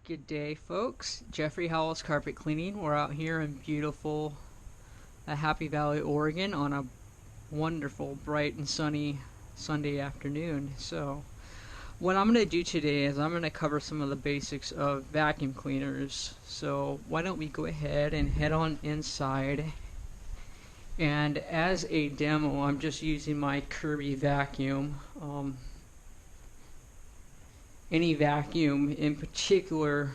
Good day, folks. Geoffrey, Howells Carpet Cleaning. We're out here in beautiful Happy Valley, Oregon on a wonderful, bright and sunny Sunday afternoon. So what I'm going to do today is I'm going to cover some of the basics of vacuum cleaners. So why don't we go ahead and head on inside. And as a demo, I'm just using my Kirby vacuum. Any vacuum in particular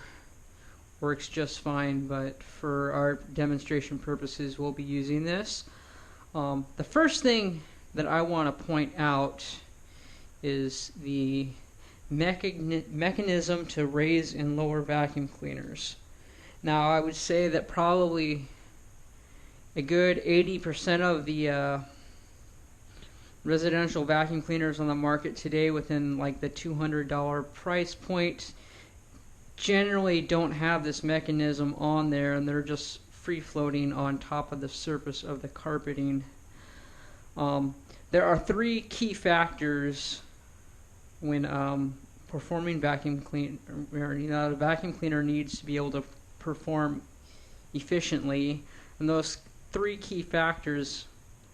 works just fine, but for our demonstration purposes we'll be using this. The first thing that I want to point out is the mechanism to raise and lower vacuum cleaners. Now I would say that probably a good 80% of the residential vacuum cleaners on the market today within like the $200 price point generally don't have this mechanism on there, and they're just free floating on top of the surface of the carpeting. There are three key factors when performing vacuum clean. The vacuum cleaner needs to be able to perform efficiently, and those three key factors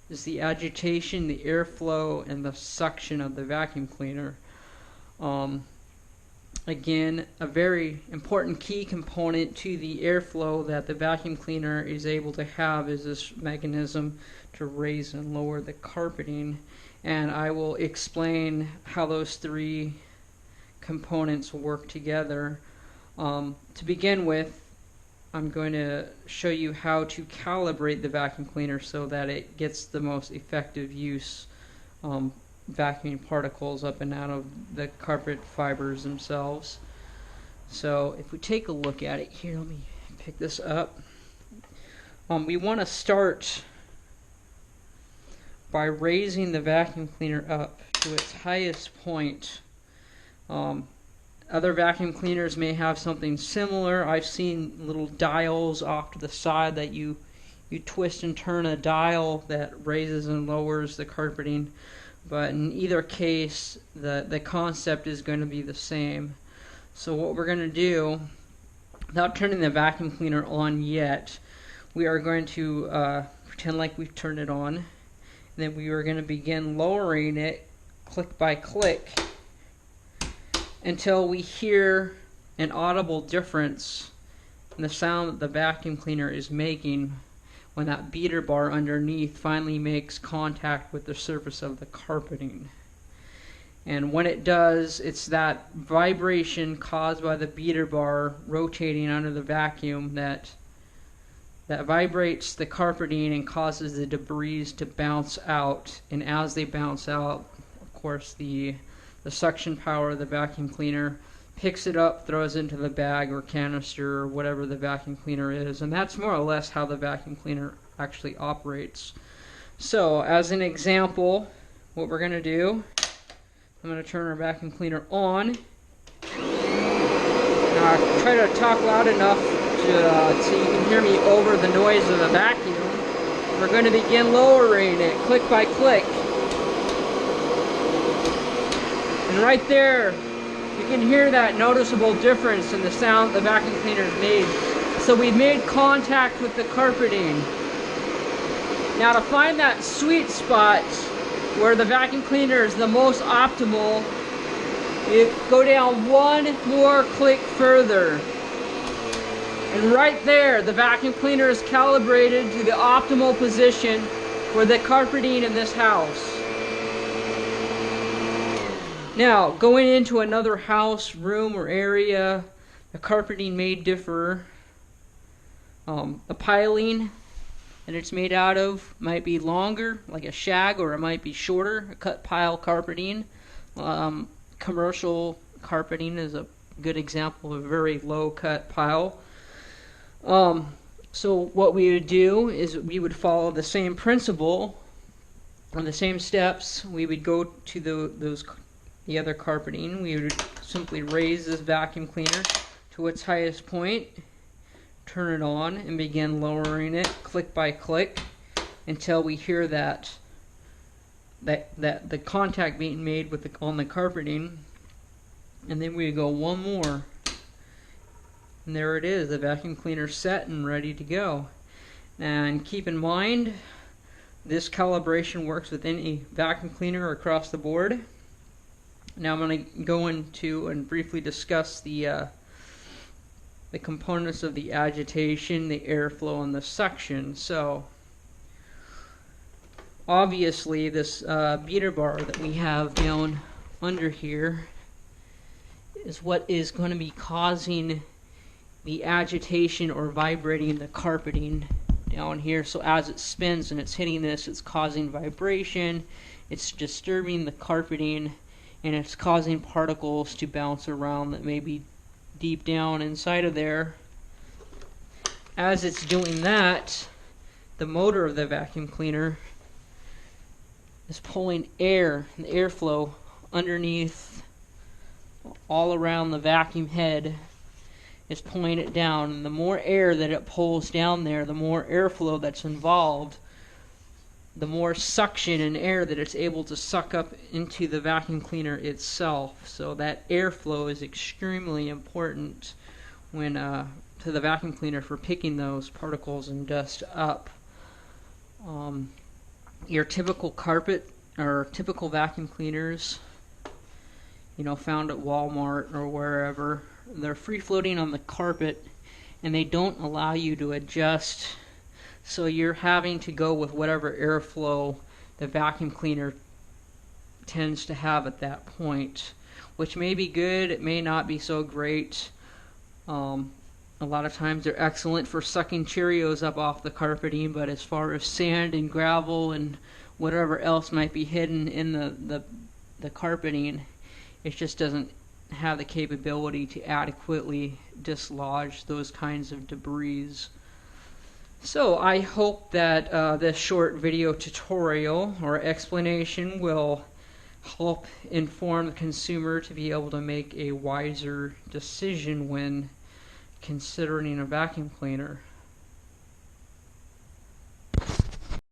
is the agitation, the airflow, and the suction of the vacuum cleaner. Again, a very important key component to the airflow that the vacuum cleaner is able to have is this mechanism to raise and lower the carpeting, and I will explain how those three components work together. To begin with, I'm going to show you how to calibrate the vacuum cleaner so that it gets the most effective use, vacuuming particles up and out of the carpet fibers themselves. So if we take a look at it here, let me pick this up. We want to start by raising the vacuum cleaner up to its highest point. Other vacuum cleaners may have something similar. I've seen little dials off to the side that you twist and turn a dial that raises and lowers the carpeting, but in either case the concept is going to be the same. So what we're going to do, without turning the vacuum cleaner on yet, we are going to pretend like we've turned it on, and then we are going to begin lowering it click by click until we hear an audible difference in the sound that the vacuum cleaner is making when that beater bar underneath finally makes contact with the surface of the carpeting. And when it does, it's that vibration caused by the beater bar rotating under the vacuum that vibrates the carpeting and causes the debris to bounce out. And as they bounce out, of course, the suction power of the vacuum cleaner picks it up, throws it into the bag or canister or whatever the vacuum cleaner is, and that's more or less how the vacuum cleaner actually operates. So as an example, what we're going to do, I'm going to turn our vacuum cleaner on. Now I try to talk loud enough so you can hear me over the noise of the vacuum. We're going to begin lowering it click by click. And right there, you can hear that noticeable difference in the sound the vacuum cleaner's made. So we've made contact with the carpeting. Now to find that sweet spot where the vacuum cleaner is the most optimal, you go down one more click further. And right there, the vacuum cleaner is calibrated to the optimal position for the carpeting in this house. Now, going into another house, room, or area, the carpeting may differ. The piling that it's made out of might be longer, like a shag, or it might be shorter, a cut pile carpeting. Commercial carpeting is a good example of a very low cut pile. So what we would do is we would follow the same principle, on the same steps. We would go to the other carpeting. We would simply raise this vacuum cleaner to its highest point, turn it on, and begin lowering it click by click until we hear that the contact being made with on the carpeting, and then we go one more And there it is, the vacuum cleaner set and ready to go. And keep in mind, this calibration works with any vacuum cleaner across the board. Now I'm going to go into and briefly discuss the components of the agitation, the airflow, and the suction. So obviously this beater bar that we have down under here is what is going to be causing the agitation or vibrating the carpeting down here. So as it spins and it's hitting this, it's causing vibration, it's disturbing the carpeting, and it's causing particles to bounce around that may be deep down inside of there. As it's doing that, the motor of the vacuum cleaner is pulling air, the airflow underneath, all around the vacuum head, is pulling it down. And the more air that it pulls down there, the more airflow that's involved, the more suction and air that it's able to suck up into the vacuum cleaner itself. So that airflow is extremely important when to the vacuum cleaner for picking those particles and dust up. Your typical carpet or typical vacuum cleaners, found at Walmart or wherever, they're free floating on the carpet and they don't allow you to adjust. So you're having to go with whatever airflow the vacuum cleaner tends to have at that point, which may be good, it may not be so great. A lot of times they're excellent for sucking Cheerios up off the carpeting, but as far as sand and gravel and whatever else might be hidden in the carpeting, it just doesn't have the capability to adequately dislodge those kinds of debris. So I hope that this short video tutorial or explanation will help inform the consumer to be able to make a wiser decision when considering a vacuum cleaner.